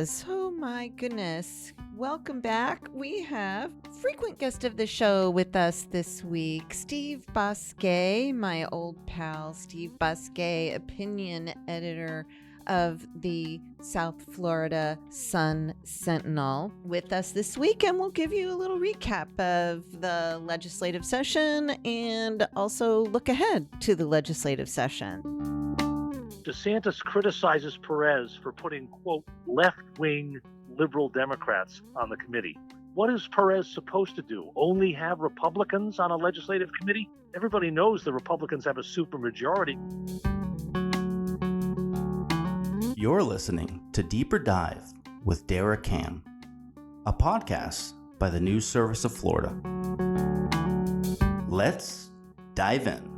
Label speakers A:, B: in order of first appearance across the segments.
A: Divas. Oh my goodness. Welcome back. We have frequent guest of the show with us this week, Steve Bousquet, my old pal, Steve Bousquet, opinion editor of the South Florida Sun Sentinel, with us this week, and we'll give you a little recap of the legislative session and also look ahead to the legislative session.
B: DeSantis criticizes Perez for putting, quote, left-wing liberal Democrats on the committee. What is Perez supposed to do? Only have Republicans on a legislative committee? Everybody knows the Republicans have a supermajority.
C: You're listening to Deeper Dive with Dara, a podcast by the News Service of Florida. Let's dive in.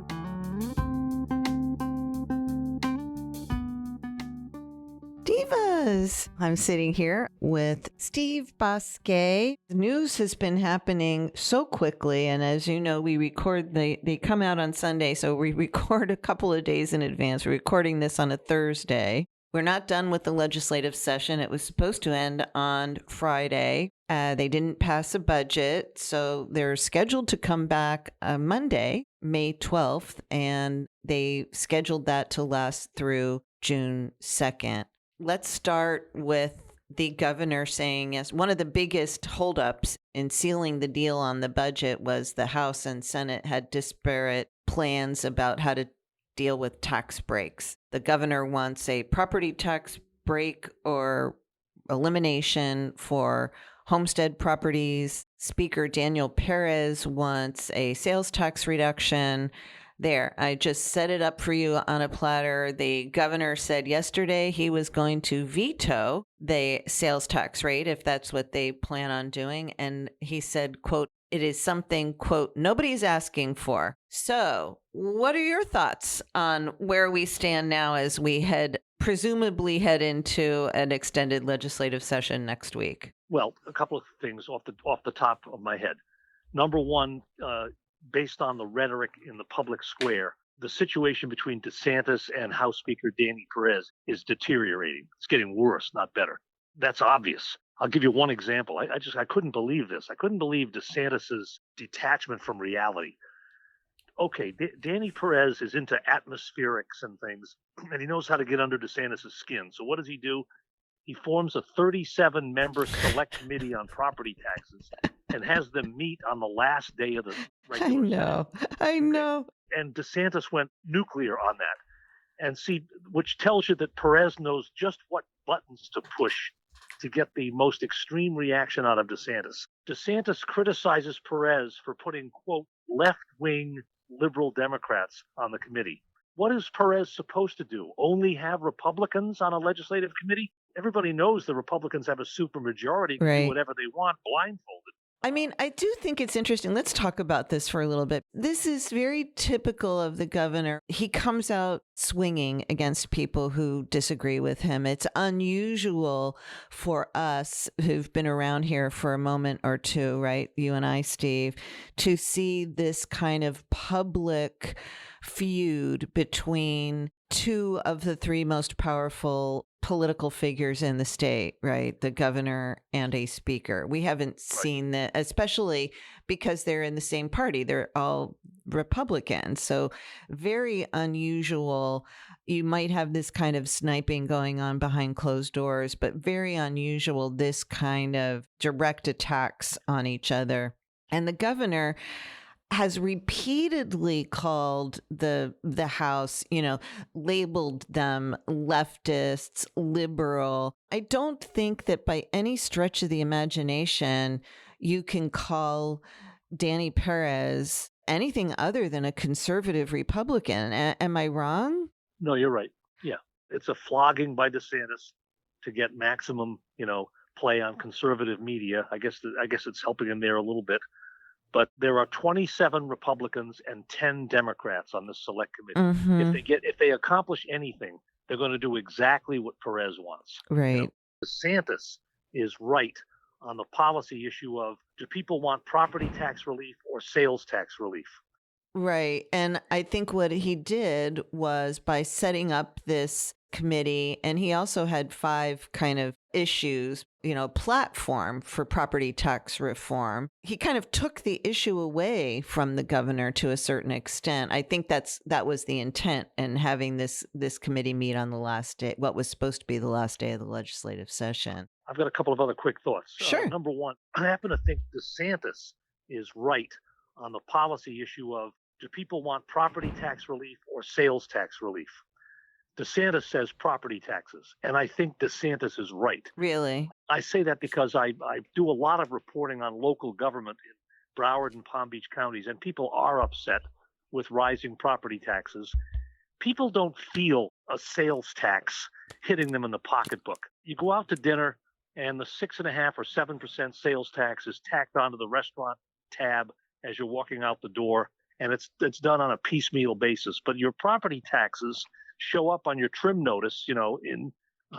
A: Divas! I'm sitting here with Steve Bousquet. The news has been happening so quickly, and as you know, we record, they come out on Sunday, so we record a couple of days in advance. We're recording this on a Thursday. We're not done with the legislative session. It was supposed to end on Friday. They didn't pass a budget, so they're scheduled to come back Monday, May 12th, and they scheduled that to last through June 2nd. Let's start with the governor saying, yes, one of the biggest holdups in sealing the deal on the budget was the House and Senate had disparate plans about how to deal with tax breaks. The governor wants a property tax break or elimination for homestead properties. Speaker Daniel Perez wants a sales tax reduction. There, I just set it up for you on a platter. The governor said yesterday he was going to veto the sales tax rate if that's what they plan on doing. And he said, quote, it is something, quote, nobody's asking for. So what are your thoughts on where we stand now as we presumably head into an extended legislative session next week?
B: Well, a couple of things off the top of my head. Number one, based on the rhetoric in the public square, the situation between DeSantis and House Speaker Daniel Perez is deteriorating. It's getting worse, not better. That's obvious. I'll give you one example. I couldn't believe this. I couldn't believe DeSantis's detachment from reality. Okay, Danny Perez is into atmospherics and things, and he knows how to get under DeSantis's skin. So what does he do? He forms a 37-member select committee on property taxes and has them meet on the last day of the regular session.
A: I know.
B: And DeSantis went nuclear on that. And see, which tells you that Perez knows just what buttons to push to get the most extreme reaction out of DeSantis. DeSantis criticizes Perez for putting, quote, left-wing liberal Democrats on the committee. What is Perez supposed to do? Only have Republicans on a legislative committee? Everybody knows the Republicans have a supermajority to do whatever they want blindfolded.
A: I mean, I do think it's interesting. Let's talk about this for a little bit. This is very typical of the governor. He comes out swinging against people who disagree with him. It's unusual for us who've been around here for a moment or two, right? You and I, Steve, to see this kind of public feud between two of the three most powerful political figures in the state, right? The governor and a speaker. We haven't seen that, especially because they're in the same party. They're all Republicans. So very unusual. You might have this kind of sniping going on behind closed doors, but very unusual, this kind of direct attacks on each other. And the governor has repeatedly called the House, labeled them leftists, liberal. I don't think that by any stretch of the imagination you can call Danny Perez anything other than a conservative Republican. Am I wrong?
B: No, you're right. Yeah, it's a flogging by DeSantis to get maximum, play on conservative media. I guess it's helping him there a little bit. But there are 27 Republicans and 10 Democrats on this select committee. Mm-hmm. If they accomplish anything, they're going to do exactly what Perez wants.
A: Right.
B: DeSantis is right on the policy issue of, do people want property tax relief or sales tax relief?
A: Right. And I think what he did was, by setting up this committee, and he also had 5 kind of issues, platform for property tax reform. He kind of took the issue away from the governor to a certain extent. I think that was the intent in having this committee meet on the last day, what was supposed to be the last day of the legislative session.
B: I've got a couple of other quick thoughts.
A: Sure.
B: Number one, I happen to think DeSantis is right on the policy issue of, do people want property tax relief or sales tax relief? DeSantis says property taxes, and I think DeSantis is right.
A: Really?
B: I say that because I do a lot of reporting on local government in Broward and Palm Beach counties, and people are upset with rising property taxes. People don't feel a sales tax hitting them in the pocketbook. You go out to dinner, and the 6.5% or 7% sales tax is tacked onto the restaurant tab as you're walking out the door, and it's done on a piecemeal basis. But your property taxes show up on your trim notice,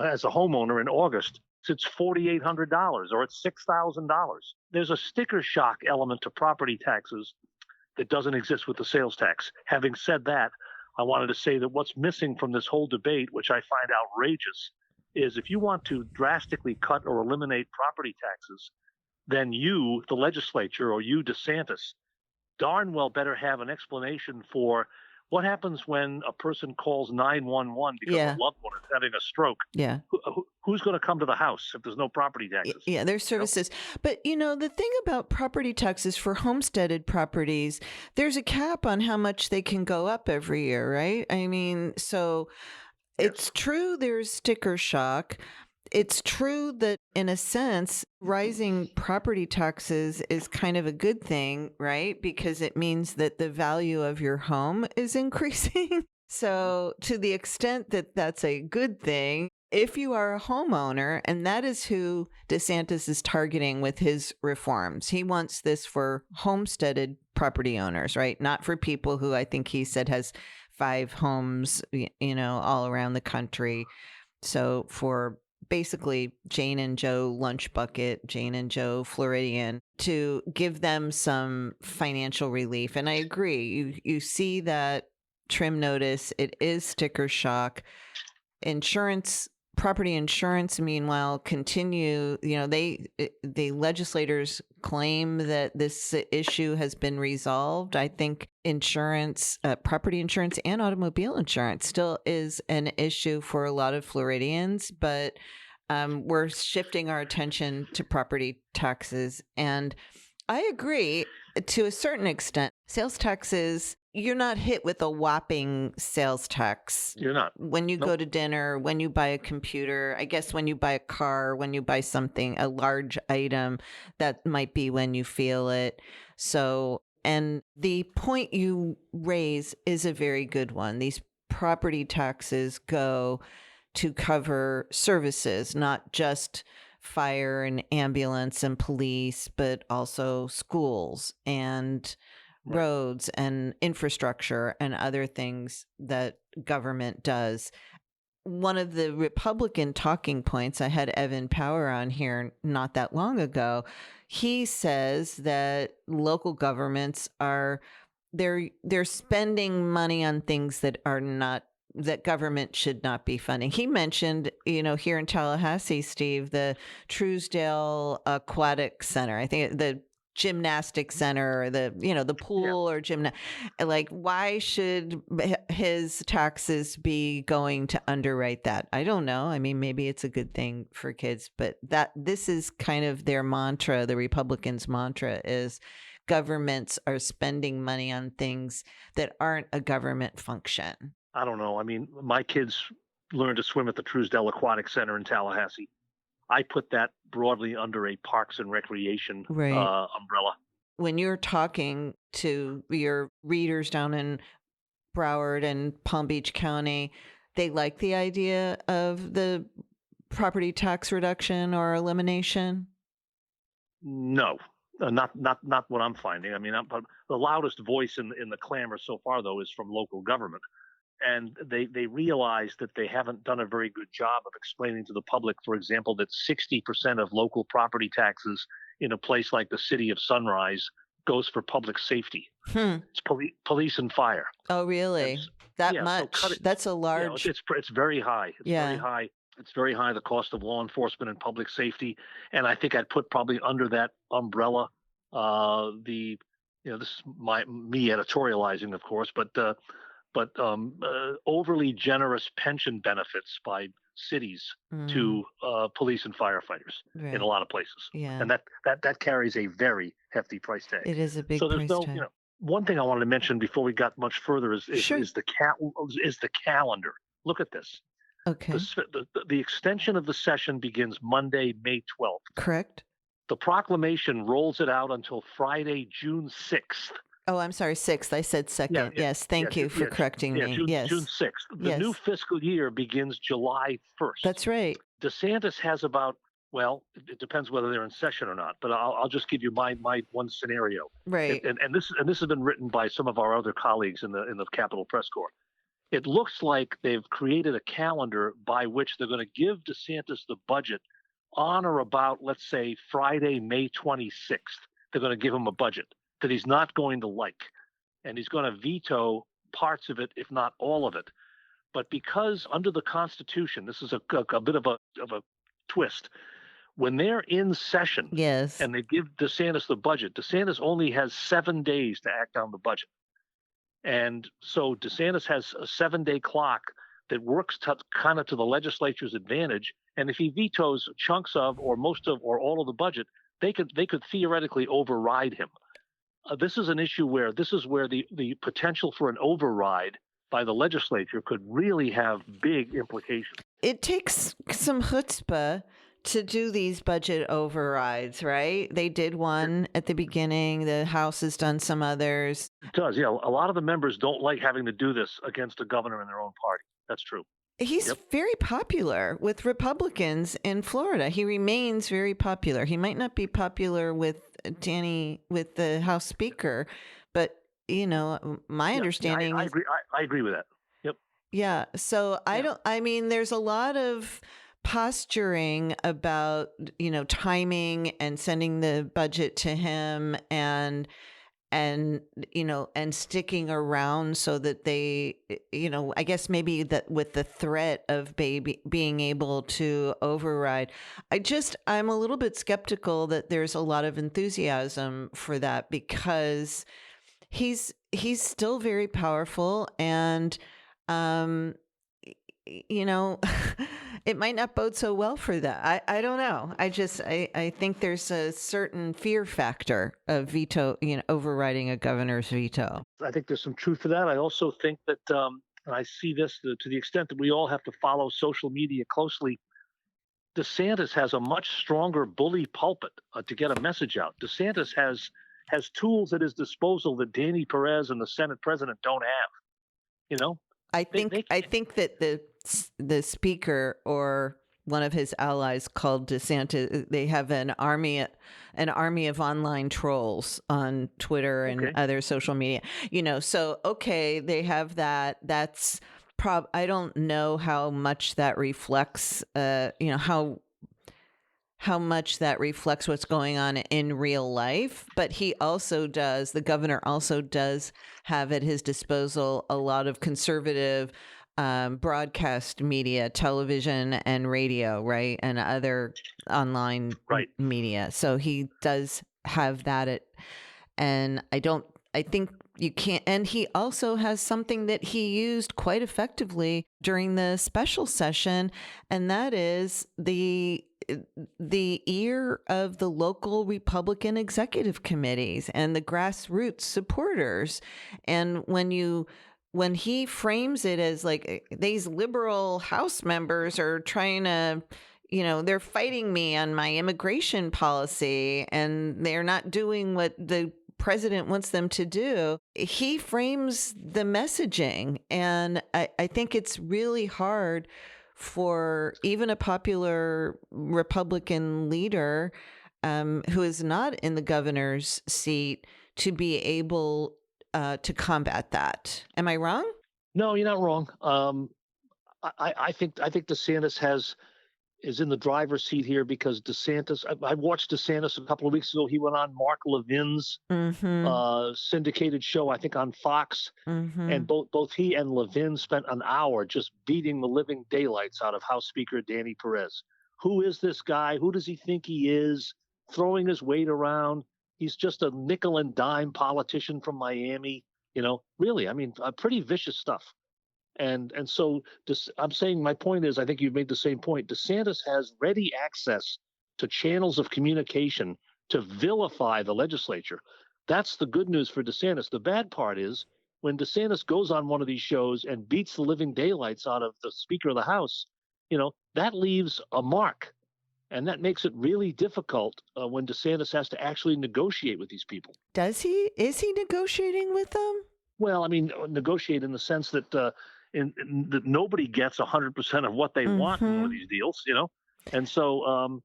B: as a homeowner in August. It's $4,800 or it's $6,000. There's a sticker shock element to property taxes that doesn't exist with the sales tax. Having said that, I wanted to say that what's missing from this whole debate, which I find outrageous, is if you want to drastically cut or eliminate property taxes, then you, the legislature, or you, DeSantis, darn well better have an explanation for what happens when a person calls 911 because a loved one is having a stroke.
A: Yeah.
B: Who's going to come to the house if there's no property taxes?
A: Yeah, there's services. But, the thing about property taxes for homesteaded properties, there's a cap on how much they can go up every year, right? I mean, so it's true there's sticker shock. It's true that, in a sense, rising property taxes is kind of a good thing, right? Because it means that the value of your home is increasing. So to the extent that that's a good thing, if you are a homeowner, and that is who DeSantis is targeting with his reforms, he wants this for homesteaded property owners, right? Not for people who I think he said has 5 homes, all around the country. So for basically Jane and Joe Lunch Bucket, Jane and Joe Floridian, to give them some financial relief. And I agree. You see that trim notice. It is sticker shock. Property insurance, meanwhile, continue. The legislators claim that this issue has been resolved. I think insurance, property insurance and automobile insurance still is an issue for a lot of Floridians, but we're shifting our attention to property taxes. And I agree to a certain extent. Sales taxes, you're not hit with a whopping sales tax.
B: You're not.
A: When you go to dinner, when you buy a computer, I guess when you buy a car, when you buy something, a large item, that might be when you feel it. So, and the point you raise is a very good one. These property taxes go to cover services, not just fire and ambulance and police, but also schools and roads and infrastructure and other things that government does. One of the Republican talking points, I had Evan Power on here not that long ago. He says that local governments they're spending money on things that government should not be funding. He mentioned, here in Tallahassee, Steve, the Truesdale Aquatic Center. I think the gymnastic center, or the pool or like, why should his taxes be going to underwrite that? I don't know. I mean, maybe it's a good thing for kids, but this is kind of their mantra. The Republicans' mantra is governments are spending money on things that aren't a government function.
B: I don't know. I mean, my kids learned to swim at the Truesdale Aquatic Center in Tallahassee. I put that broadly under a Parks and Recreation umbrella.
A: When you're talking to your readers down in Broward and Palm Beach County, they like the idea of the property tax reduction or elimination?
B: No, not what I'm finding. I mean, the loudest voice in the clamor so far, though, is from local government. And they realize that they haven't done a very good job of explaining to the public, for example, that 60% of local property taxes in a place like the city of Sunrise goes for public safety. It's police and fire.
A: Oh, really? that
B: Yeah, so
A: much.
B: cut it.
A: That's a
B: Yeah,
A: large.
B: it's very high. It's very
A: Yeah.
B: high. It's very high. The cost of law enforcement and public safety, and I think I'd put probably under that umbrella the this is me editorializing, of course, but overly generous pension benefits by cities to police and firefighters in a
A: Right.
B: lot of places,
A: Yeah.
B: and that carries a very hefty price tag.
A: It is a big
B: So there's
A: price
B: no,
A: tag.
B: one thing I wanted to mention before we got much further is
A: Sure.
B: the calendar. Look at this.
A: Okay.
B: The extension of the session begins Monday, May 12th.
A: Correct.
B: The proclamation rolls it out until Friday, June 6th.
A: Oh, I'm sorry, 6th. I said 2nd. Yes, thank you for correcting me.
B: June
A: Yes.
B: 6th. The new
A: Yes.
B: fiscal year begins July 1st.
A: That's right.
B: DeSantis has about, well, it depends whether they're in session or not, but I'll just give you my one scenario.
A: Right.
B: And this has been written by some of our other colleagues in the Capitol Press Corps. It looks like they've created a calendar by which they're going to give DeSantis the budget on or about, let's say, Friday, May 26th. They're going to give him a budget that he's not going to like, and he's going to veto parts of it, if not all of it. But because under the Constitution, this is a bit of a twist. When they're in session,
A: Yes.
B: and they give DeSantis the budget, DeSantis only has 7 days to act on the budget. And so DeSantis has a 7-day clock that works kind of to the legislature's advantage. And if he vetoes chunks of, or most of, or all of the budget, they could theoretically override him. This is an issue where the potential for an override by the legislature could really have big implications.
A: It takes some chutzpah to do these budget overrides, right? They did one at the beginning. The House has done some others.
B: It does, yeah. A lot of the members don't like having to do this against a governor in their own party. That's true.
A: He's very popular with Republicans in Florida. He remains very popular. He might not be popular with the House Speaker, but my understanding
B: I
A: is
B: agree. I agree with that. Yep.
A: Yeah. So there's a lot of posturing about, timing and sending the budget to him and sticking around so that they, I guess maybe that with the threat of being able to override. I'm a little bit skeptical that there's a lot of enthusiasm for that because he's still very powerful and, it might not bode so well for that. I don't know. I think there's a certain fear factor of veto, overriding a governor's veto.
B: I think there's some truth to that. I also think that, and I see this to the extent that we all have to follow social media closely, DeSantis has a much stronger bully pulpit to get a message out. DeSantis has tools at his disposal that Danny Perez and the Senate President don't have.
A: I think that the speaker or one of his allies called DeSantis, they have an army of online trolls on Twitter and other social media. So they have that. That's I don't know how much that reflects. How much that reflects what's going on in real life. But the governor also does have at his disposal a lot of conservative broadcast media, television and radio, right? And other online media. So he does have that and I think you can't, and he also has something that he used quite effectively during the special session, and that is the ear of the local Republican executive committees and the grassroots supporters. And when he frames it as like these liberal House members are trying to, they're fighting me on my immigration policy and they're not doing what the president wants them to do, he frames the messaging. And I think it's really hard for even a popular Republican leader who is not in the governor's seat to be able to combat that. Am I wrong?
B: No, you're not wrong. I think DeSantis has is in the driver's seat here because DeSantis. I watched DeSantis a couple of weeks ago. He went on Mark Levin's syndicated show, I think on Fox, and both he and Levin spent an hour just beating the living daylights out of House Speaker Danny Perez. Who is this guy? Who does he think he is? Throwing his weight around. He's just a nickel and dime politician from Miami. Really, I mean, pretty vicious stuff. And so I'm saying my point is, I think you've made the same point. DeSantis has ready access to channels of communication to vilify the legislature. That's the good news for DeSantis. The bad part is when DeSantis goes on one of these shows and beats the living daylights out of the Speaker of the House, that leaves a mark. And that makes it really difficult when DeSantis has to actually negotiate with these people.
A: Does he? Is he negotiating with them?
B: Well, I mean, negotiate in the sense that that nobody gets 100% of what they want in one of these deals, And so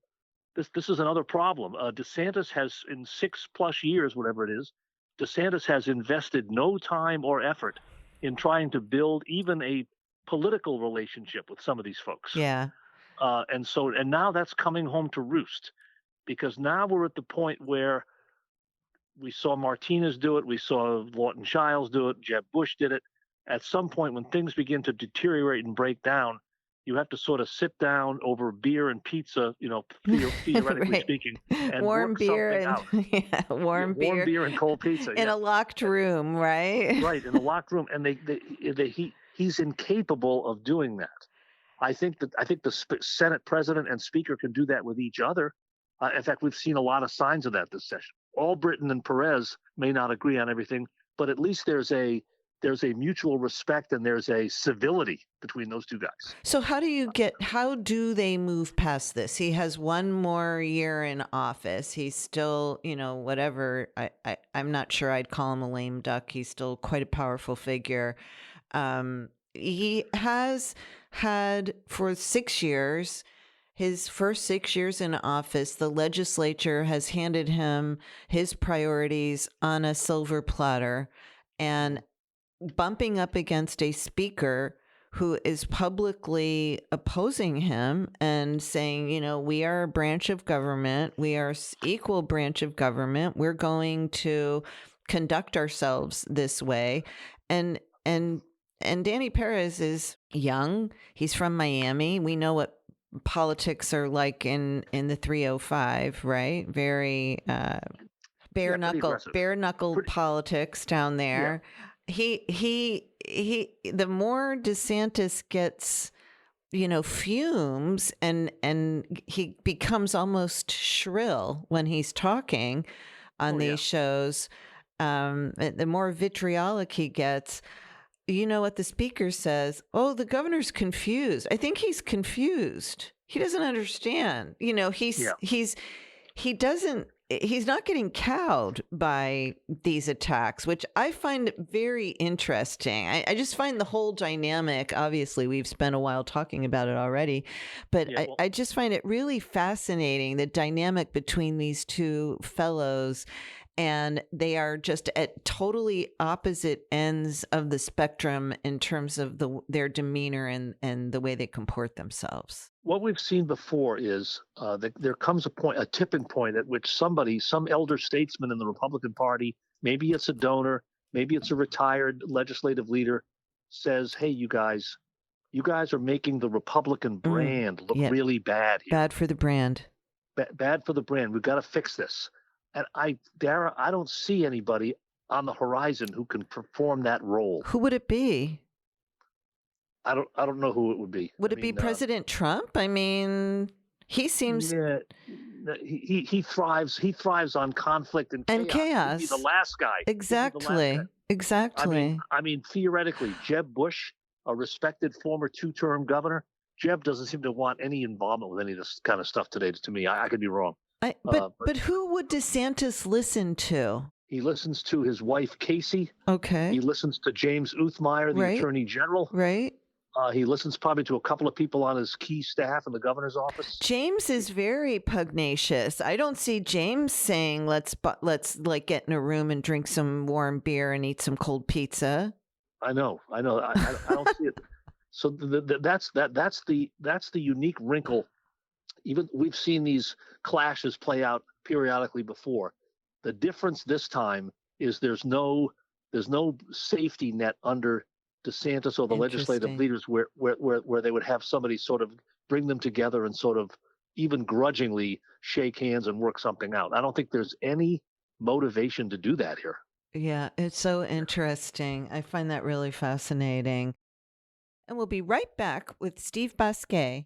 B: this is another problem. DeSantis has, in 6+ years, whatever it is, DeSantis has invested no time or effort in trying to build even a political relationship with some of these folks.
A: Yeah.
B: And now that's coming home to roost, because now we're at the point where we saw Martinez do it. We saw Lawton Chiles do it. Jeb Bush did it. At some point, when things begin to deteriorate and break down, you have to sort of sit down over beer and pizza, theoretically
A: right.
B: speaking, and
A: warm
B: work
A: beer
B: something
A: and
B: out.
A: warm beer
B: and cold pizza
A: in a locked room, right?
B: Right, in a locked room, and he's incapable of doing that. I think the Senate President and Speaker can do that with each other. In fact, we've seen a lot of signs of that this session. Albritton and Perez may not agree on everything, but at least there's a mutual respect and there's a civility between those two guys.
A: So how do they move past this? He has one more year in office. He's still, whatever. I'm not sure I'd call him a lame duck. He's still quite a powerful figure. He has had for 6 years, his first 6 years in office, the legislature has handed him his priorities on a silver platter, and bumping up against a speaker who is publicly opposing him and saying, we are a branch of government. We are equal branch of government. We're going to conduct ourselves this way. And Danny Perez is young. He's from Miami. We know what politics are like in the 305, right? Very bare knuckle politics down there. Yeah. He the more DeSantis gets, fumes and he becomes almost shrill when he's talking on these shows, the more vitriolic he gets. You know what the speaker says? Oh, the governor's confused. I think he's confused. He doesn't understand. He's not getting cowed by these attacks, which I find very interesting. I just find the whole dynamic, obviously we've spent a while talking about it already, but I just find it really fascinating, the dynamic between these two fellows. And they are just at totally opposite ends of the spectrum in terms of their demeanor and the way they comport themselves.
B: What we've seen before is that there comes a tipping point at which some elder statesman in the Republican Party, maybe it's a donor, maybe it's a retired legislative leader, says, hey, you guys are making the Republican brand look really bad here.
A: Bad for the brand.
B: Bad for the brand. We've got to fix this. And Dara, I don't see anybody on the horizon who can perform that role.
A: Who would it be?
B: I don't know who it would be.
A: Would it be President Trump? I mean, he seems.
B: Yeah, he thrives. He thrives on conflict and chaos. He'd be the last guy.
A: Exactly.
B: I mean, theoretically, Jeb Bush, a respected former 2-term governor, Jeb doesn't seem to want any involvement with any of this kind of stuff today. To me, I could be wrong.
A: But who would DeSantis listen to?
B: He listens to his wife, Casey.
A: Okay.
B: He listens to James Uthmeyer, the Attorney General.
A: Right.
B: He listens probably to a couple of people on his key staff in the governor's office.
A: James is very pugnacious. I don't see James saying, let's like get in a room and drink some warm beer and eat some cold pizza.
B: I know. I don't see it. So that's the unique wrinkle Even we've seen these clashes play out periodically before. The difference this time is there's no safety net under DeSantis or the legislative leaders where they would have somebody sort of bring them together and sort of even grudgingly shake hands and work something out. I don't think there's any motivation to do that here.
A: Yeah, it's so interesting. I find that really fascinating. And we'll be right back with Steve Bousquet.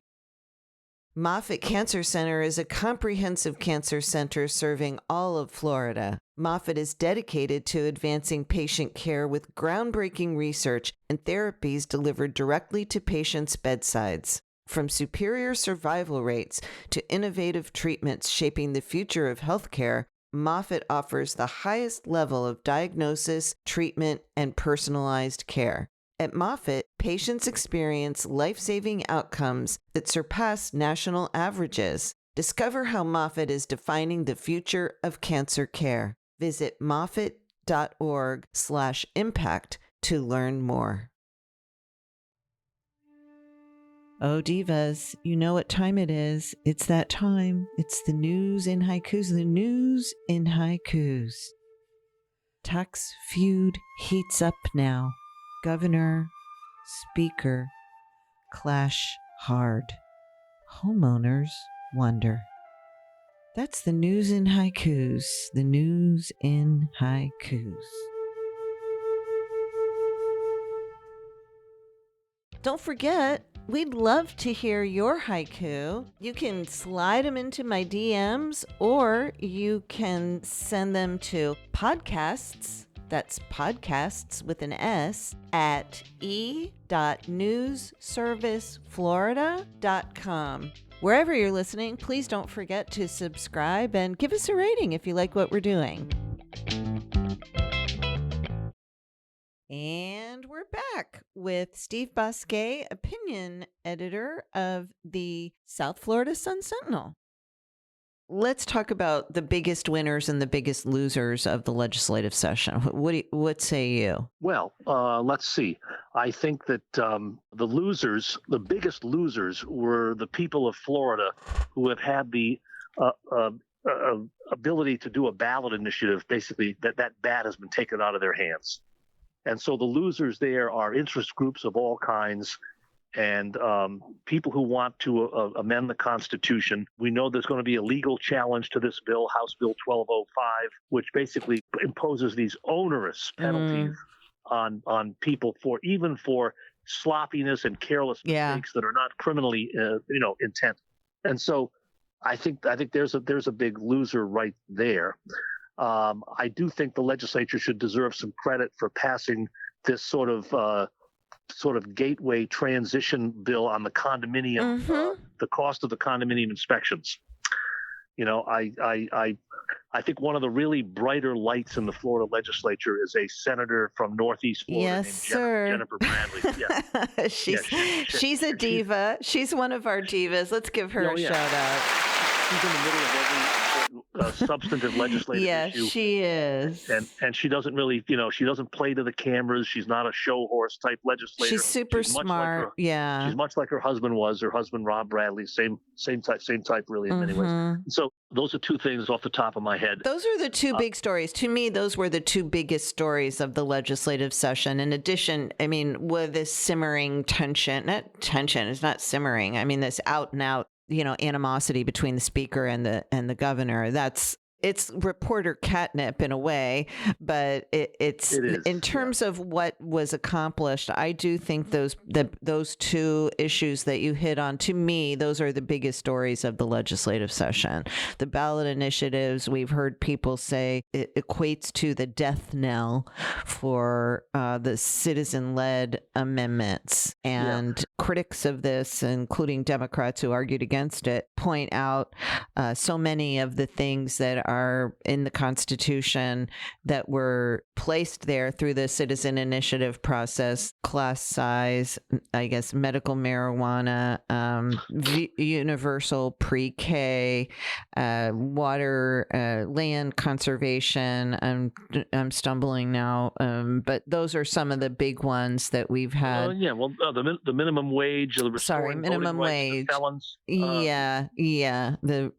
A: Moffitt Cancer Center is a comprehensive cancer center serving all of Florida. Moffitt is dedicated to advancing patient care with groundbreaking research and therapies delivered directly to patients' bedsides. From superior survival rates to innovative treatments shaping the future of healthcare, Moffitt offers the highest level of diagnosis, treatment, and personalized care. At Moffitt, patients experience life-saving outcomes that surpass national averages. Discover how Moffitt is defining the future of cancer care. Visit moffitt.org/impact to learn more. Oh, divas, you know what time it is. It's that time. It's the news in haikus. The news in haikus. Tax feud heats up now. Governor, Speaker, clash hard. Homeowners wonder. That's the news in haikus. The news in haikus. Don't forget, we'd love to hear your haiku. You can slide them into my DMs, or you can send them to podcasts. That's podcasts with an S at e.newsserviceflorida.com. Wherever you're listening, please don't forget to subscribe and give us a rating if you like what we're doing. And we're back with Steve Bousquet, opinion editor of the South Florida Sun Sentinel. Let's talk about the biggest winners and the biggest losers of the legislative session. What say you?
B: Well, let's see. I think that the biggest losers were the people of Florida who have had the ability to do a ballot initiative. Basically, that bat has been taken out of their hands. And so the losers there are interest groups of all kinds and people who want to amend the Constitution. We know there's going to be a legal challenge to this bill, House Bill 1205, which basically imposes these onerous penalties on people for sloppiness and careless mistakes that are not criminally intent. And so I think there's a big loser right there. I do think the legislature should deserve some credit for passing this sort of gateway transition bill on the condominium, the cost of the condominium inspections. I think one of the really brighter lights in the Florida legislature is a senator from Northeast Florida named Jennifer Bradley. Yeah.
A: She's a diva. She's one of our divas. Let's give her a shout out.
B: She's in the middle of every substantive legislative issue.
A: Yes, she is.
B: And she doesn't really, she doesn't play to the cameras. She's not a show horse type legislator.
A: She's super smart.
B: She's much like her husband was. Her husband, Rob Bradley, same type really in many ways. So those are two things off the top of my head.
A: Those are the two big stories. To me, those were the two biggest stories of the legislative session. In addition, I mean, with this simmering tension, it's not simmering. I mean, this out and out, animosity between the speaker and the governor. It's reporter catnip in a way, but it's in terms of what was accomplished. I do think those two issues that you hit on, to me, those are the biggest stories of the legislative session. The ballot initiatives, we've heard people say it equates to the death knell for the citizen-led amendments. And critics of this, including Democrats who argued against it, point out so many of the things that are in the Constitution that were placed there through the citizen initiative process: class size, I guess, medical marijuana, universal pre-K, water, land conservation. I'm stumbling now, but those are some of the big ones that we've had.
B: The minimum wage, the restoring
A: minimum
B: voting
A: wage.
B: rights to felons.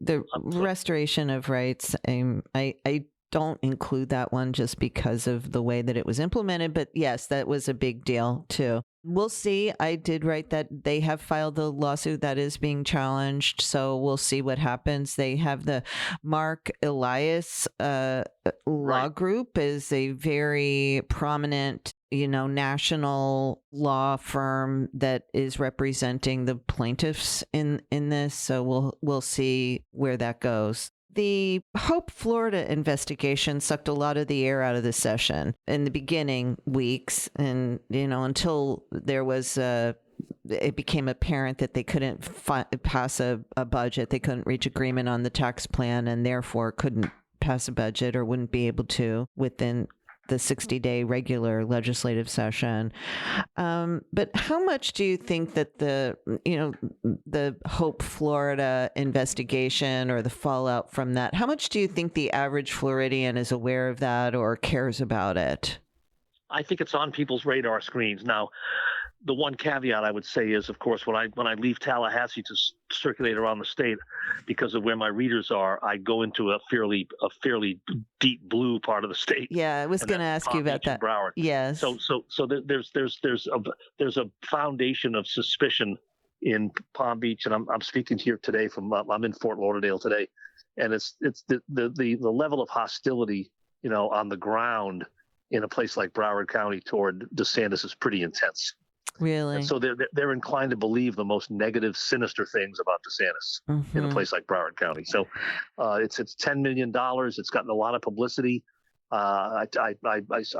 A: The restoration of rights. I don't include that one just because of the way that it was implemented, but yes, that was a big deal too. We'll see. I did write that they have filed the lawsuit that is being challenged, so we'll see what happens. They have the Mark Elias law group is a very prominent, national law firm that is representing the plaintiffs in this. So we'll see where that goes. The Hope Florida investigation sucked a lot of the air out of the session in the beginning weeks, and until there was it became apparent that they couldn't pass a budget, they couldn't reach agreement on the tax plan, and therefore couldn't pass a budget or wouldn't be able to within the 60-day regular legislative session. But how much do you think that the Hope Florida investigation or the fallout from that, how much do you think the average Floridian is aware of that or cares about it?
B: I think it's on people's radar screens. Now, the one caveat I would say is, of course, when I leave Tallahassee to circulate around the state, because of where my readers are, I go into a fairly deep blue part of the state.
A: Yeah, I was going to ask you about that.
B: Broward.
A: Yes.
B: So there's a foundation of suspicion in Palm Beach, and I'm speaking here today I'm in Fort Lauderdale today, and it's the level of hostility on the ground in a place like Broward County toward DeSantis is pretty intense.
A: Really?
B: And so they're inclined to believe the most negative, sinister things about DeSantis in a place like Broward County. So it's $10 million. It's gotten a lot of publicity. I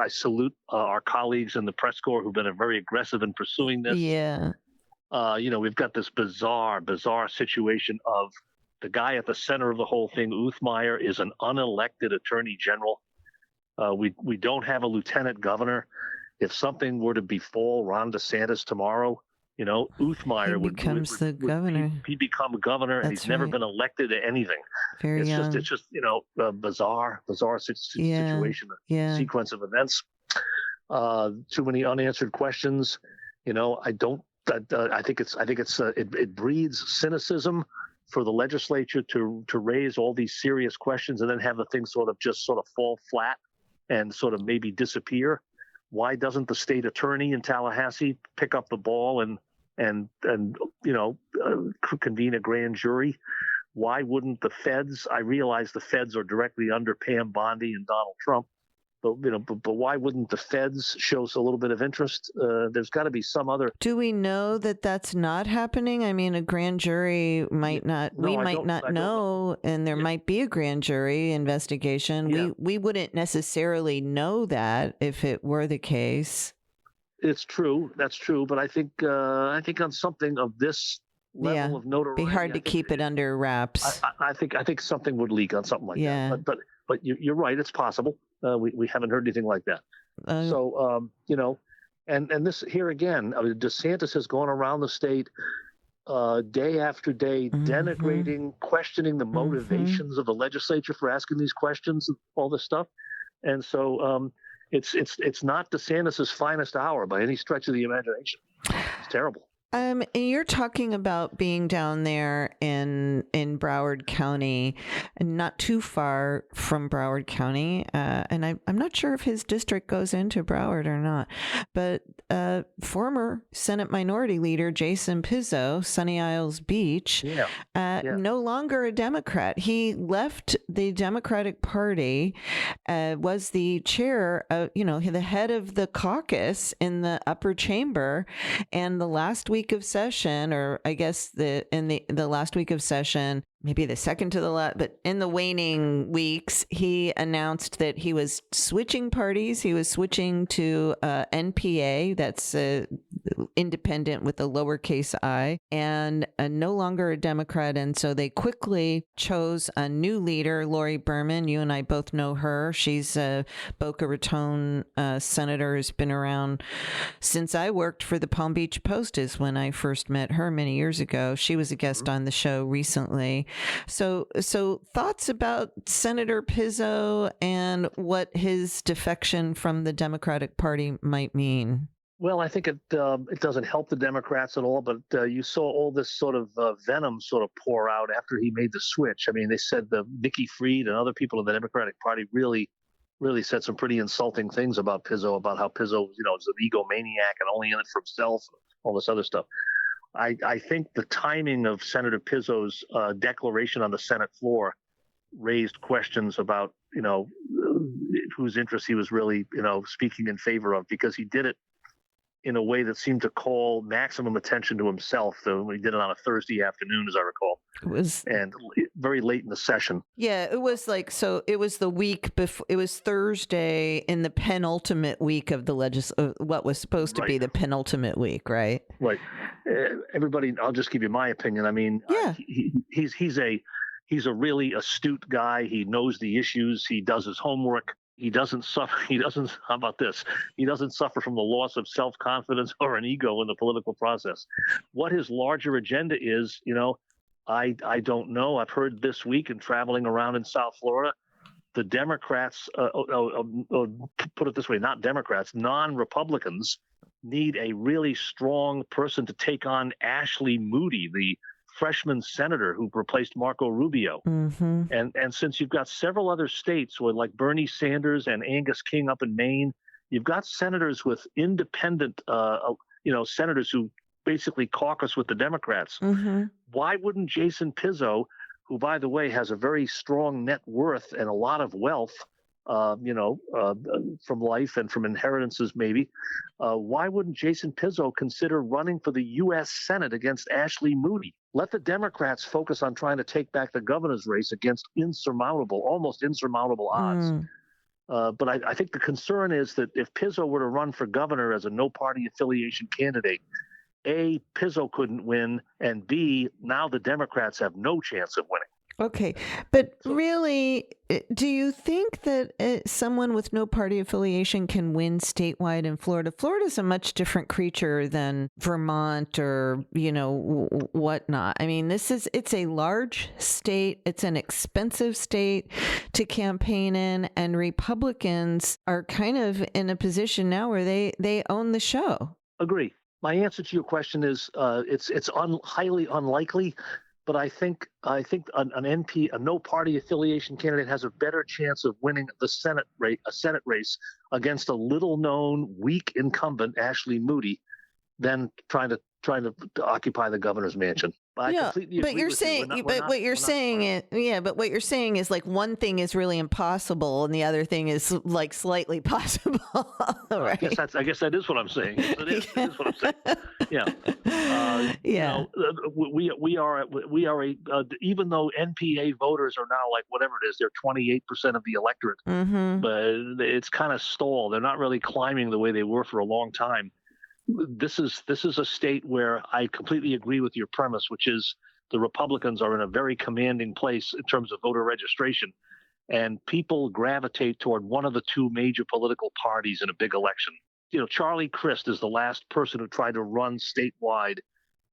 B: salute our colleagues in the press corps who've been very aggressive in pursuing this.
A: Yeah.
B: We've got this bizarre situation of the guy at the center of the whole thing. Uthmeyer is an unelected attorney general. We don't have a lieutenant governor. If something were to befall Ron DeSantis tomorrow, Uthmeyer would become governor. He'd become governor, and he's never been elected to anything. It's just a bizarre situation, sequence of events. Too many unanswered questions. I think it breeds cynicism for the legislature to raise all these serious questions and then have the thing sort of fall flat and sort of maybe disappear. Why doesn't the state attorney in Tallahassee pick up the ball and convene a grand jury? Why wouldn't the feds? I realize the feds are directly under Pam Bondi and Donald Trump, but why wouldn't the feds show us a little bit of interest? There's got to be some other.
A: Do we know that that's not happening? I mean, a grand jury might not. No, we might not know, and there might be a grand jury investigation. Yeah. We wouldn't necessarily know that if it were the case.
B: It's true. That's true. But I think on something of this level of notoriety,
A: it'd be hard to keep it under wraps.
B: I think something would leak on something like that. But you're right. It's possible. We haven't heard anything like that. And this here again, DeSantis has gone around the state day after day, denigrating, questioning the motivations of the legislature for asking these questions, all this stuff. And so it's not DeSantis's finest hour by any stretch of the imagination. It's terrible.
A: And you're talking about being down there in Broward County, and not too far from Broward County. And I'm not sure if his district goes into Broward or not. But former Senate Minority Leader Jason Pizzo, Sunny Isles Beach, no longer a Democrat. He left the Democratic Party, was the chair, the head of the caucus in the upper chamber, and the last week of session, or I guess in the last week of session, maybe the second to the last, but in the waning weeks, he announced that he was switching parties. He was switching to NPA, that's independent with a lowercase I, and no longer a Democrat. And so they quickly chose a new leader, Lori Berman. You and I both know her. She's a Boca Raton senator who's been around since I worked for the Palm Beach Post, is when I first met her many years ago. She was a guest on the show recently. So thoughts about Senator Pizzo and what his defection from the Democratic Party might mean?
B: Well, I think it doesn't help the Democrats at all, but you saw all this sort of venom sort of pour out after he made the switch. I mean, they said Nikki Fried and other people in the Democratic Party really said some pretty insulting things about Pizzo, about how Pizzo, is an egomaniac and only in it for himself, all this other stuff. I think the timing of Senator Pizzo's declaration on the Senate floor raised questions about, whose interests he was really, speaking in favor of, because he did it in a way that seemed to call maximum attention to himself. When he did it on a Thursday afternoon, as I recall. It was very late in the session.
A: Yeah, it was it was the week before. It was Thursday in the penultimate week of the what was supposed to be the penultimate week, right?
B: Right. Everybody, I'll just give you my opinion. I mean,
A: yeah.
B: He's a really astute guy. He knows the issues. He does his homework. He doesn't suffer. How about this? He doesn't suffer from the loss of self-confidence or an ego in the political process. What his larger agenda is, I don't know. I've heard this week and traveling around in South Florida, the Democrats, put it this way, not Democrats, non-Republicans need a really strong person to take on Ashley Moody, the freshman senator who replaced Marco Rubio.
A: Mm-hmm.
B: And since you've got several other states with like Bernie Sanders and Angus King up in Maine, you've got senators with independent, senators who basically caucus with the Democrats.
A: Mm-hmm.
B: Why wouldn't Jason Pizzo, who, by the way, has a very strong net worth and a lot of wealth, from life and from inheritances maybe, why wouldn't Jason Pizzo consider running for the U.S. Senate against Ashley Moody? Let the Democrats focus on trying to take back the governor's race against almost insurmountable odds. But I think the concern is that if Pizzo were to run for governor as a no-party affiliation candidate, A, Pizzo couldn't win, and B, now the Democrats have no chance of winning.
A: Okay. But really, do you think that someone with no party affiliation can win statewide in Florida? Florida's a much different creature than Vermont or, whatnot. I mean, it's a large state. It's an expensive state to campaign in, and Republicans are kind of in a position now where they own the show.
B: Agree. My answer to your question is it's highly unlikely. But I think an NP, a no party affiliation candidate, has a better chance of winning a Senate race against a little known weak incumbent, Ashley Moody, than trying to occupy the governor's mansion. But
A: what you're saying is like one thing is really impossible and the other thing is like slightly possible. Right?
B: I guess that is what I'm saying. It is what I'm saying. Yeah. We are even though NPA voters are now like whatever it is, they're 28% of the electorate,
A: mm-hmm.
B: but it's kind of stalled. They're not really climbing the way they were for a long time. This is a state where I completely agree with your premise, which is the Republicans are in a very commanding place in terms of voter registration, and people gravitate toward one of the two major political parties in a big election. Charlie Crist is the last person who tried to run statewide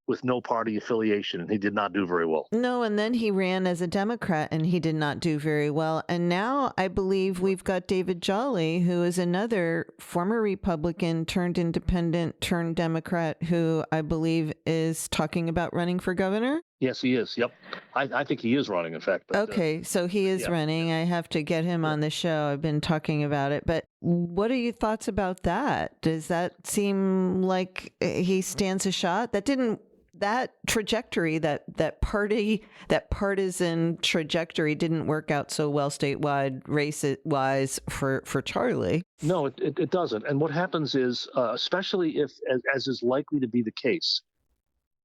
B: with no party affiliation, and he did not do very well.
A: No, and then he ran as a Democrat, and he did not do very well. And now I believe we've got David Jolly, who is another former Republican turned independent turned Democrat, who I believe is talking about running for governor.
B: Yes, he is. Yep. I think he is running, in fact. But,
A: okay, so he is running. I have to get him on the show. I've been talking about it. But what are your thoughts about that? Does that seem like he stands a shot? That trajectory, that partisan trajectory didn't work out so well statewide race-wise for Charlie.
B: No, it doesn't. And what happens is, especially if, as is likely to be the case,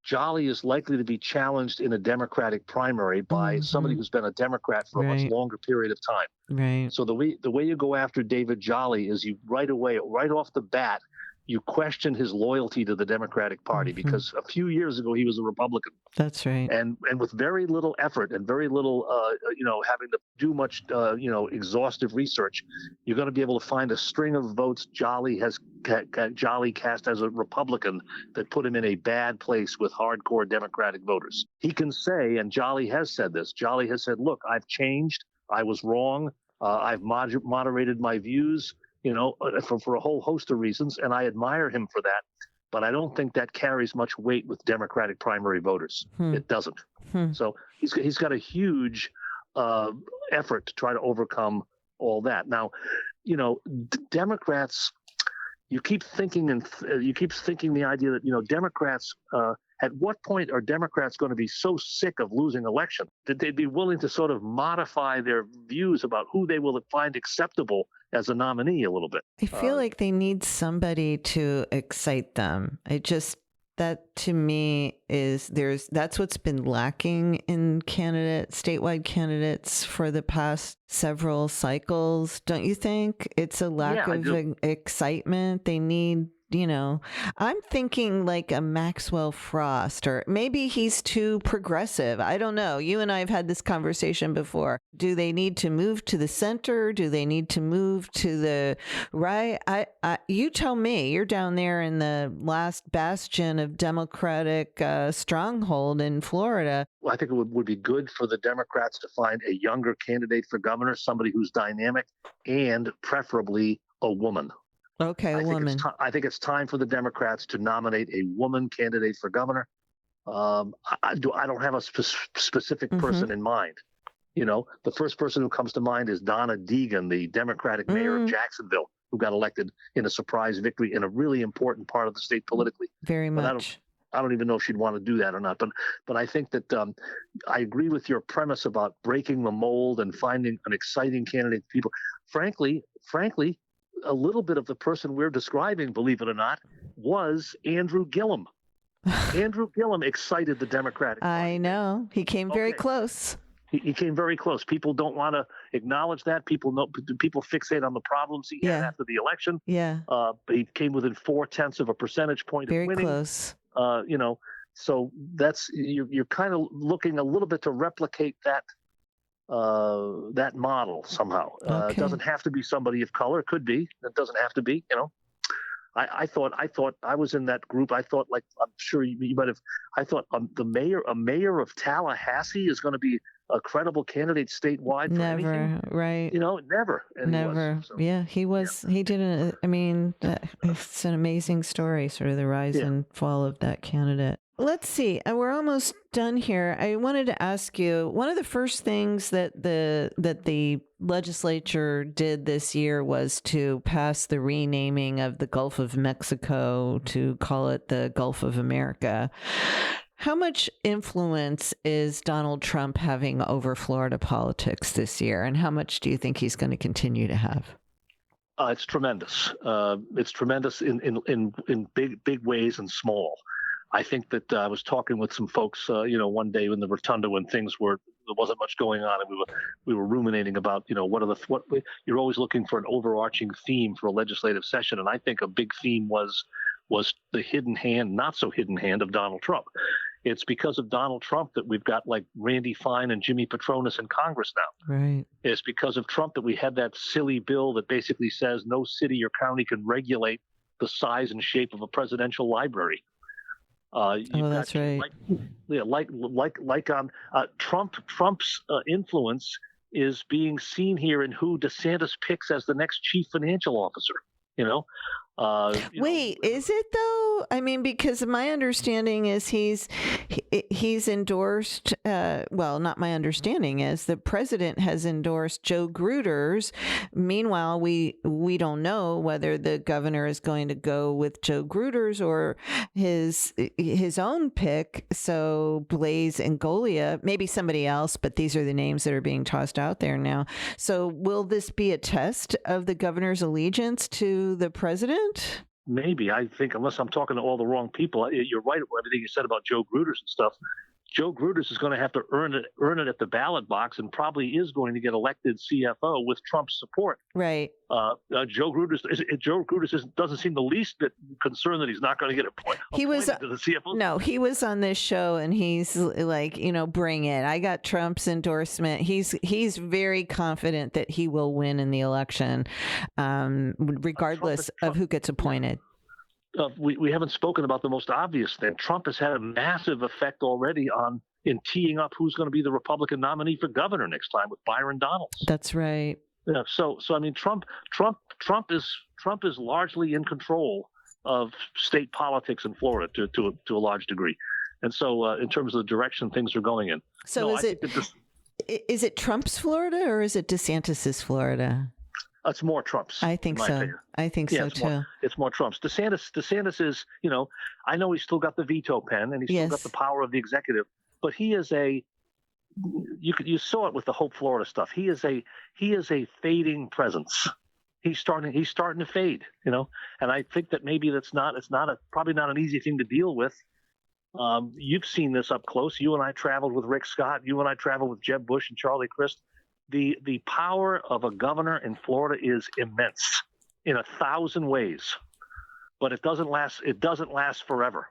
B: Jolly is likely to be challenged in a Democratic primary by mm-hmm. somebody who's been a Democrat for a much longer period of time.
A: Right.
B: So the way you go after David Jolly is you right off the bat, you question his loyalty to the Democratic Party, because a few years ago he was a Republican.
A: That's right.
B: And with very little effort and very little, having to do much, exhaustive research, you're going to be able to find a string of votes Jolly cast as a Republican that put him in a bad place with hardcore Democratic voters. He can say, and Jolly has said this, Jolly has said, look, I've changed. I was wrong. I've moderated my views, for a whole host of reasons, and I admire him for that. But I don't think that carries much weight with Democratic primary voters. It doesn't. So he's got a huge effort to try to overcome all that. Now, Democrats, you keep thinking the idea that Democrats. At what point are Democrats going to be so sick of losing election that they'd be willing to sort of modify their views about who they will find acceptable as a nominee a little bit?
A: I feel like they need somebody to excite them. That to me that's what's been lacking in statewide candidates for the past several cycles. Don't you think? It's a lack of excitement. They need, I'm thinking like a Maxwell Frost, or maybe he's too progressive. I don't know. You and I have had this conversation before. Do they need to move to the center? Do they need to move to the right? You tell me. You're down there in the last bastion of Democratic stronghold in Florida.
B: Well, I think it would be good for the Democrats to find a younger candidate for governor, somebody who's dynamic and preferably a woman.
A: Okay, a woman.
B: I think it's time for the Democrats to nominate a woman candidate for governor. I don't have a specific person in mind. The first person who comes to mind is Donna Deegan, the Democratic mayor of Jacksonville, who got elected in a surprise victory in a really important part of the state politically.
A: Very much.
B: I don't even know if she'd want to do that or not. But I think that I agree with your premise about breaking the mold and finding an exciting candidate. People, frankly, a little bit of the person we're describing, believe it or not, was Andrew Gillum. Andrew Gillum excited the Democratic Party.
A: I know. He came very close.
B: He came very close. People don't want to acknowledge that. People fixate on the problems he had after the election.
A: Yeah.
B: But he came within 0.4 of a percentage point of winning.
A: Very close.
B: So that's you're kind of looking a little bit to replicate that model somehow. It doesn't have to be somebody of color. It could be. It doesn't have to be. I thought I was in that group. I thought, like, I'm sure you might have. I thought a mayor of Tallahassee is going to be a credible candidate statewide. For anything.
A: Right?
B: Never. And
A: never. He was. He didn't. I mean, it's an amazing story. Sort of the rise and fall of that candidate. Let's see. We're almost done here. I wanted to ask you, one of the first things that the legislature did this year was to pass the renaming of the Gulf of Mexico to call it the Gulf of America. How much influence is Donald Trump having over Florida politics this year, and how much do you think he's going to continue to have?
B: It's tremendous. It's tremendous in big ways and small. I think that I was talking with some folks, one day in the rotunda when there wasn't much going on, and we were ruminating about, what you're always looking for an overarching theme for a legislative session, and I think a big theme was the hidden hand, not so hidden hand of Donald Trump. It's because of Donald Trump that we've got like Randy Fine and Jimmy Patronis in Congress now.
A: Right.
B: It's because of Trump that we had that silly bill that basically says no city or county can regulate the size and shape of a presidential library.
A: That's right.
B: Trump's influence is being seen here in who DeSantis picks as the next chief financial officer.
A: Wait, is it though? I mean, because my understanding is he's endorsed. Well, not my understanding is the president has endorsed Joe Gruters. Meanwhile, we don't know whether the governor is going to go with Joe Gruters or his own pick. So Blaise and Golia, maybe somebody else, but these are the names that are being tossed out there now. So will this be a test of the governor's allegiance to the president? Maybe.
B: I think, unless I'm talking to all the wrong people, you're right with everything you said about Joe Gruters and stuff. Joe Grudas is going to have to earn it at the ballot box, and probably is going to get elected CFO with Trump's support.
A: Right.
B: Joe Grudas doesn't seem the least bit concerned that he's not going to get appointed to the CFO.
A: No, he was on this show, and he's like, bring it. I got Trump's endorsement. He's very confident that he will win in the election, regardless of who gets appointed.
B: We haven't spoken about the most obvious thing. Trump has had a massive effect already in teeing up who's going to be the Republican nominee for governor next time with Byron Donalds.
A: That's right.
B: Yeah. So I mean, Trump is largely in control of state politics in Florida to a large degree, and so in terms of the direction things are going in.
A: So is it Trump's Florida or is it DeSantis's Florida?
B: It's more Trump's.
A: I think so. I think so too.
B: It's more Trump's. DeSantis is, I know he's still got the veto pen and he's still got the power of the executive, but he is you saw it with the Hope Florida stuff. He is a fading presence. He's starting to fade, and I think that maybe it's probably not an easy thing to deal with. You've seen this up close. You and I traveled with Rick Scott. You and I traveled with Jeb Bush and Charlie Crist. The power of a governor in Florida is immense in 1,000 ways, but it doesn't last. It doesn't last forever,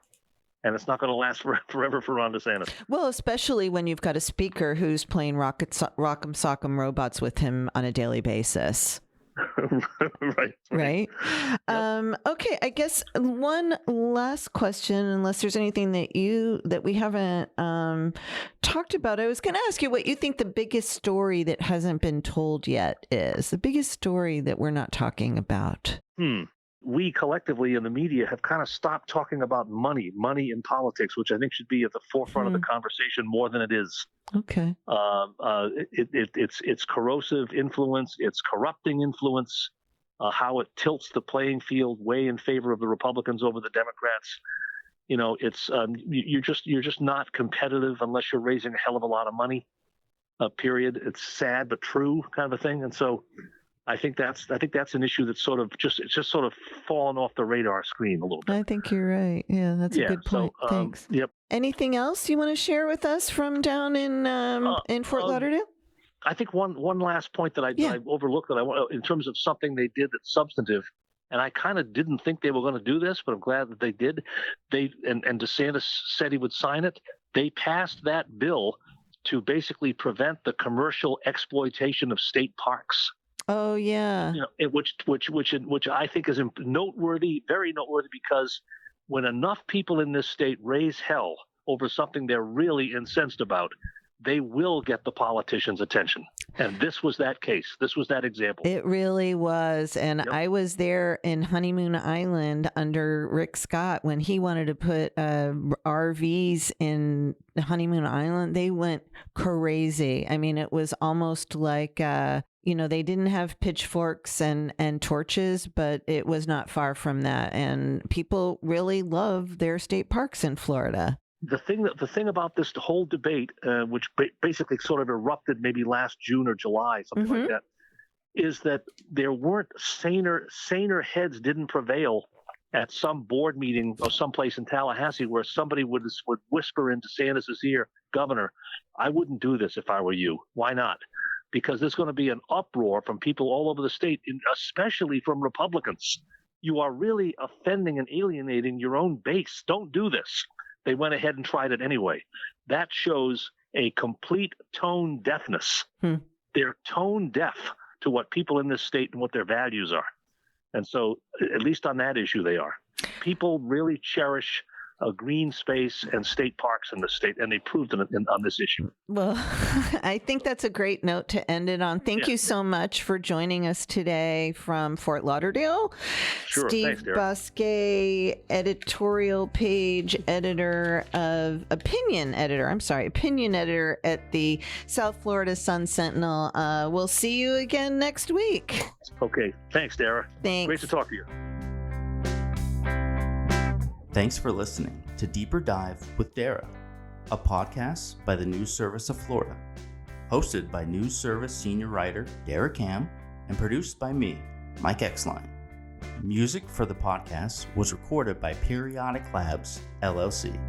B: and it's not going to last forever for Ron DeSantis. Well,
A: especially when you've got a speaker who's playing rock'em sock'em robots with him on a daily basis. Right.
B: Yep.
A: Okay, I guess one last question, unless there's anything that we haven't talked about. I was going to ask you what you think the biggest story that hasn't been told yet is. The biggest story that we're not talking about.
B: We collectively in the media have kind of stopped talking about money in politics, which I think should be at the forefront of the conversation more than it is.
A: Okay.
B: It's corrosive influence, it's corrupting influence, how it tilts the playing field way in favor of the Republicans over the Democrats. It's you're just not competitive unless you're raising a hell of a lot of money. Period. It's sad but true kind of a thing, and so. I think that's an issue that's sort of fallen off the radar screen a little bit.
A: I think you're right. Yeah, that's a good point.
B: So,
A: Thanks.
B: Yep.
A: Anything else you want to share with us from down in Fort Lauderdale?
B: I think one last point that I overlooked that I want in terms of something they did that's substantive, and I kind of didn't think they were going to do this, but I'm glad that they did. And DeSantis said he would sign it. They passed that bill to basically prevent the commercial exploitation of state parks.
A: Oh yeah.
B: Which I think is noteworthy, very noteworthy, because when enough people in this state raise hell over something they're really incensed about, they will get the politicians' attention. And this was that case. This was that example.
A: It really was. And I was there in Honeymoon Island under Rick Scott when he wanted to put RVs in Honeymoon Island. They went crazy. I mean, it was almost like, they didn't have pitchforks and torches, but it was not far from that. And people really love their state parks in Florida.
B: The thing about this whole debate, which basically sort of erupted maybe last June or July, something like that, is that there weren't saner heads didn't prevail at some board meeting or someplace in Tallahassee where somebody would whisper into DeSantis' ear, "Governor, I wouldn't do this if I were you. Why not?" Because there's going to be an uproar from people all over the state, especially from Republicans. You are really offending and alienating your own base. Don't do this. They went ahead and tried it anyway. That shows a complete tone deafness. They're tone deaf to what people in this state and what their values are. And so, at least on that issue, they are. People really cherish a green space and state parks in the state, and they proved it on this issue.
A: Well, I think that's a great note to end it on. Thank you so much for joining us today from Fort Lauderdale.
B: Sure,
A: Steve
B: thanks, Dara.
A: Bousquet, editorial page editor opinion editor at the South Florida Sun Sentinel. We'll see you again next week.
B: Okay, thanks, Dara.
A: Thanks.
B: Great to talk to you.
C: Thanks for listening to Deeper Dive with Dara, a podcast by the News Service of Florida, hosted by News Service senior writer Dara Cam and produced by me, Mike Exline. Music for the podcast was recorded by Periodic Labs, LLC.